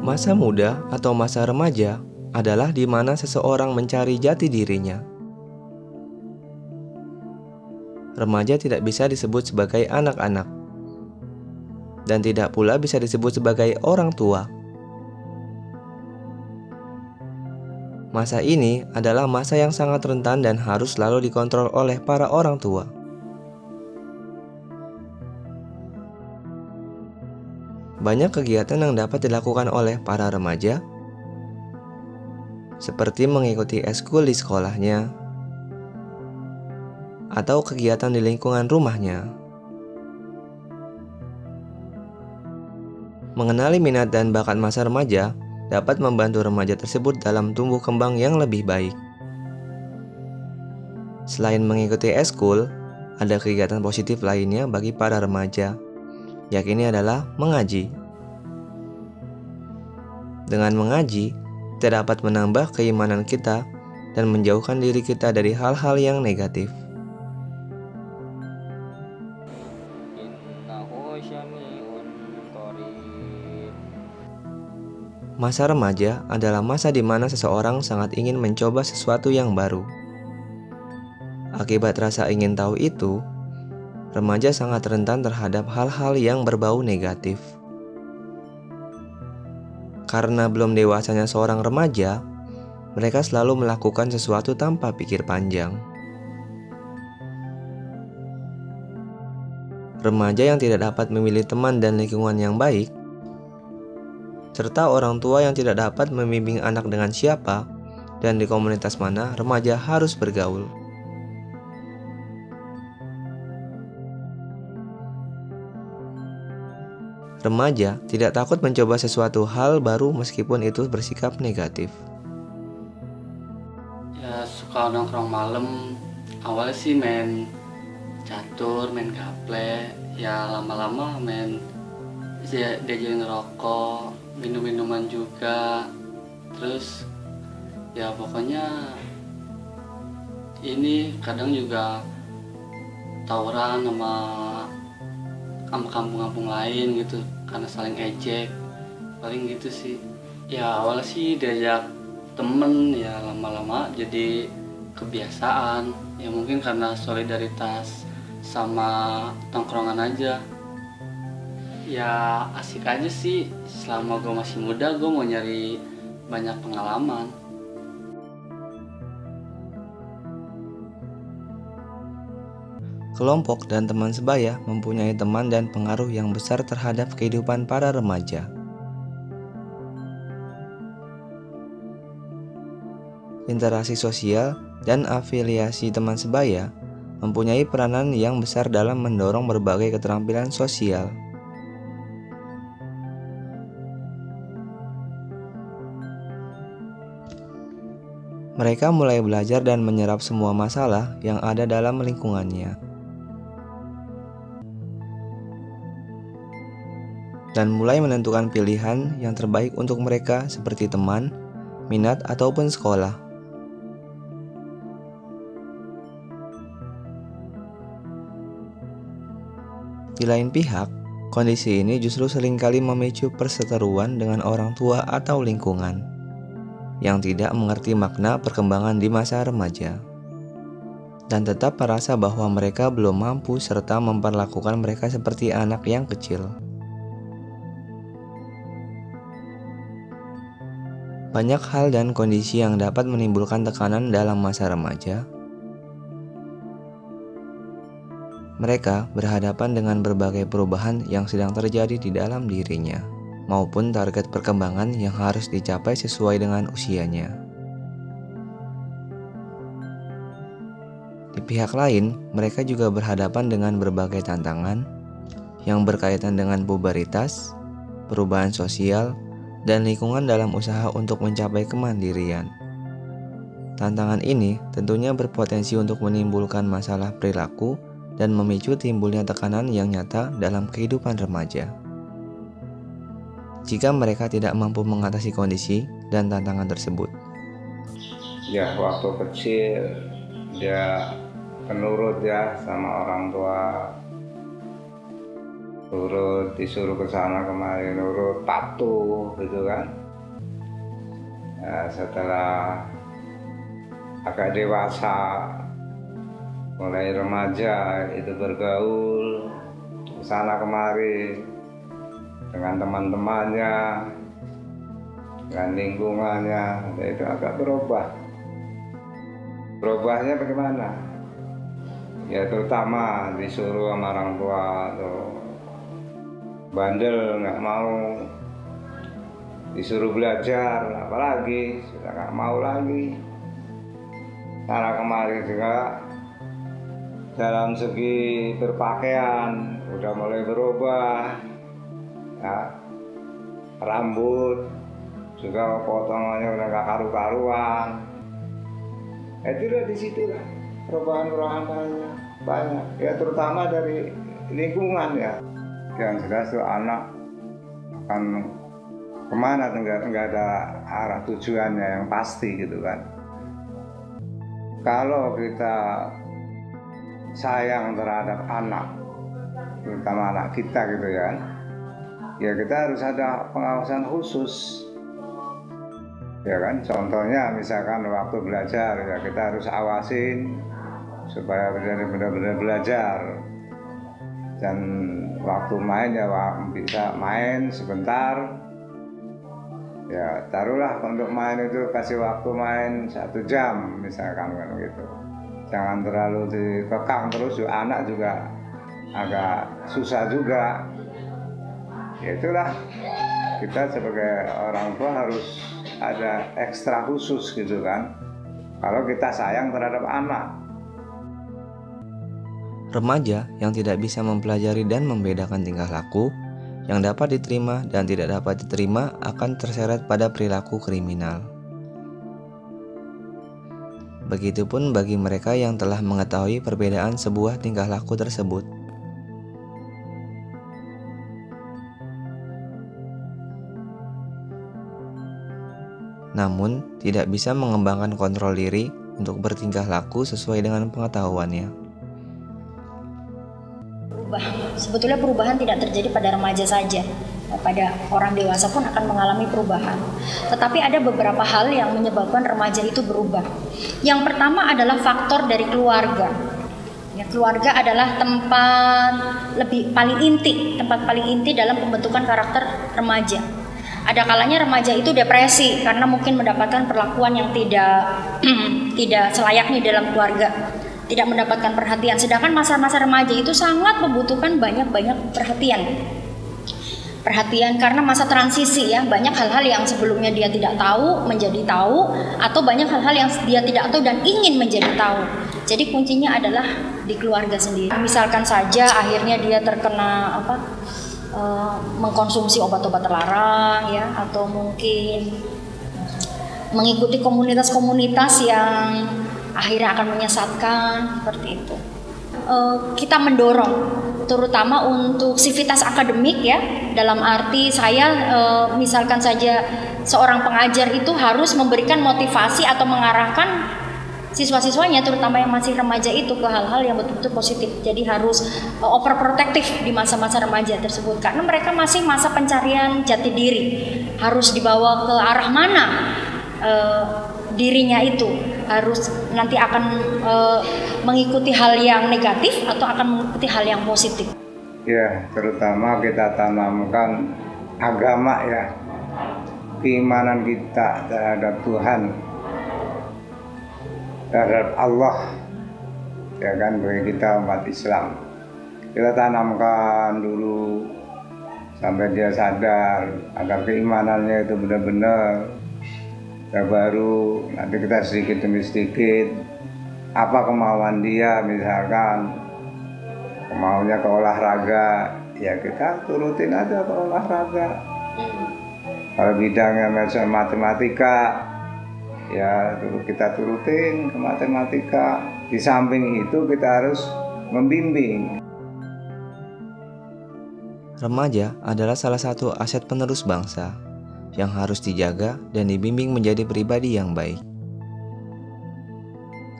Masa muda atau masa remaja adalah di mana seseorang mencari jati dirinya. Remaja tidak bisa disebut sebagai anak-anak, dan tidak pula bisa disebut sebagai orang tua. Masa ini adalah masa yang sangat rentan dan harus selalu dikontrol oleh para orang tua. Banyak kegiatan yang dapat dilakukan oleh para remaja, seperti mengikuti eskul di sekolahnya, atau kegiatan di lingkungan rumahnya. Mengenali minat dan bakat masa remaja dapat membantu remaja tersebut dalam tumbuh kembang yang lebih baik. Selain mengikuti eskul, ada kegiatan positif lainnya bagi para remaja, yakni adalah mengaji. Dengan mengaji, kita dapat menambah keimanan kita dan menjauhkan diri kita dari hal-hal yang negatif. Masa remaja adalah masa di mana seseorang sangat ingin mencoba sesuatu yang baru. Akibat rasa ingin tahu itu, remaja sangat rentan terhadap hal-hal yang berbau negatif. Karena belum dewasanya seorang remaja, mereka selalu melakukan sesuatu tanpa pikir panjang. Remaja yang tidak dapat memilih teman dan lingkungan yang baik, serta orang tua yang tidak dapat membimbing anak dengan siapa dan di komunitas mana remaja harus bergaul. Remaja tidak takut mencoba sesuatu hal baru meskipun itu bersikap negatif. Ya suka nongkrong malam, awalnya sih main catur, main gaple, ya lama-lama main diajarin ngerokok, minum-minuman juga. Terus ya pokoknya ini kadang juga tawuran sama kampung-kampung lain gitu karena saling ejek, paling gitu sih. Ya awalnya sih diajak temen, ya lama-lama jadi kebiasaan, ya mungkin karena solidaritas sama tongkrongan aja. Ya asik aja sih, selama gue masih muda gue mau nyari banyak pengalaman. Kelompok dan teman sebaya mempunyai teman dan pengaruh yang besar terhadap kehidupan para remaja. Interaksi sosial dan afiliasi teman sebaya mempunyai peranan yang besar dalam mendorong berbagai keterampilan sosial. Mereka mulai belajar dan menyerap semua masalah yang ada dalam lingkungannya, dan mulai menentukan pilihan yang terbaik untuk mereka seperti teman, minat, ataupun sekolah. Di lain pihak, kondisi ini justru seringkali memicu perseteruan dengan orang tua atau lingkungan yang tidak mengerti makna perkembangan di masa remaja dan tetap merasa bahwa mereka belum mampu serta memperlakukan mereka seperti anak yang kecil. Banyak hal dan kondisi yang dapat menimbulkan tekanan dalam masa remaja. Mereka berhadapan dengan berbagai perubahan yang sedang terjadi di dalam dirinya, maupun target perkembangan yang harus dicapai sesuai dengan usianya. Di pihak lain, mereka juga berhadapan dengan berbagai tantangan yang berkaitan dengan puberitas, perubahan sosial, dan lingkungan dalam usaha untuk mencapai kemandirian. Tantangan ini tentunya berpotensi untuk menimbulkan masalah perilaku dan memicu timbulnya tekanan yang nyata dalam kehidupan remaja. Jika mereka tidak mampu mengatasi kondisi dan tantangan tersebut. Ya waktu kecil dia penurut ya sama orang tua. nurut, disuruh ke sana kemari nurut, patuh gitu kan. Nah, setelah agak dewasa, mulai remaja itu bergaul ke sana kemari dengan teman-temannya, dengan lingkungannya, itu agak berubah. Berubahnya bagaimana? Ya terutama disuruh sama orang tua tuh bandel, nggak mau, disuruh belajar apalagi sudah nggak mau lagi. Sana kemari juga dalam segi berpakaian udah mulai berubah ya. Rambut juga potongannya udah nggak karu-karuan. Itu udah di situ lah perubahan banyak ya, terutama dari lingkungan ya. Yang jelas tuh anak akan kemana tuh nggak ada arah tujuannya yang pasti gitu kan. Kalau kita sayang terhadap anak, terutama anak kita gitu ya kita harus ada pengawasan khusus ya kan. Contohnya misalkan waktu belajar ya kita harus awasin supaya benar-benar belajar, dan waktu main ya bisa main sebentar ya, taruhlah untuk main itu kasih waktu main 1 jam misalkan kan gitu. Jangan terlalu dikekang terus, anak juga agak susah juga. Ya itulah, kita sebagai orang tua harus ada ekstra khusus gitu kan, kalau kita sayang terhadap anak. Remaja yang tidak bisa mempelajari dan membedakan tingkah laku yang dapat diterima dan tidak dapat diterima akan terseret pada perilaku kriminal. Begitupun bagi mereka yang telah mengetahui perbedaan sebuah tingkah laku tersebut. Namun, tidak bisa mengembangkan kontrol diri untuk bertingkah laku sesuai dengan pengetahuannya. Sebetulnya perubahan tidak terjadi pada remaja saja, pada orang dewasa pun akan mengalami perubahan. Tetapi ada beberapa hal yang menyebabkan remaja itu berubah. Yang pertama adalah faktor dari keluarga. Ya, keluarga adalah tempat paling inti dalam pembentukan karakter remaja. Ada kalanya remaja itu depresi karena mungkin mendapatkan perlakuan yang tidak selayaknya dalam keluarga, tidak mendapatkan perhatian. Sedangkan masa-masa remaja itu sangat membutuhkan banyak perhatian karena masa transisi ya, banyak hal-hal yang sebelumnya dia tidak tahu menjadi tahu, atau banyak hal-hal yang dia tidak tahu dan ingin menjadi tahu. Jadi kuncinya adalah di keluarga sendiri. Misalkan saja akhirnya dia terkena mengkonsumsi obat-obat terlarang ya, atau mungkin mengikuti komunitas-komunitas yang akhirnya akan menyesatkan, seperti itu. Kita mendorong terutama untuk sivitas akademik ya, dalam arti saya misalkan saja seorang pengajar itu harus memberikan motivasi atau mengarahkan siswa-siswanya, terutama yang masih remaja itu, ke hal-hal yang betul-betul positif. Jadi harus overprotective di masa-masa remaja tersebut, karena mereka masih masa pencarian jati diri, harus dibawa ke arah mana dirinya itu, harus nanti akan mengikuti hal yang negatif atau akan mengikuti hal yang positif. Ya, terutama kita tanamkan agama ya, keimanan kita terhadap Tuhan, terhadap Allah ya kan, bagi kita umat Islam. Kita tanamkan dulu sampai dia sadar agar keimanannya itu benar-benar. Ya baru nanti kita sedikit demi sedikit apa kemauan dia, misalkan kemauannya ke olahraga ya kita turutin aja ke olahraga. Kalau bidangnya matematika ya kita turutin ke matematika. Di samping itu kita harus membimbing. Remaja adalah salah satu aset penerus bangsa yang harus dijaga dan dibimbing menjadi pribadi yang baik.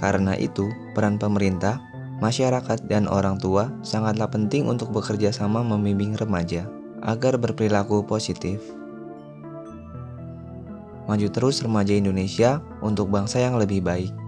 Karena itu, peran pemerintah masyarakat, dan orang tua sangatlah penting untuk bekerja sama membimbing remaja agar berperilaku positif. Maju terus remaja Indonesia untuk bangsa yang lebih baik.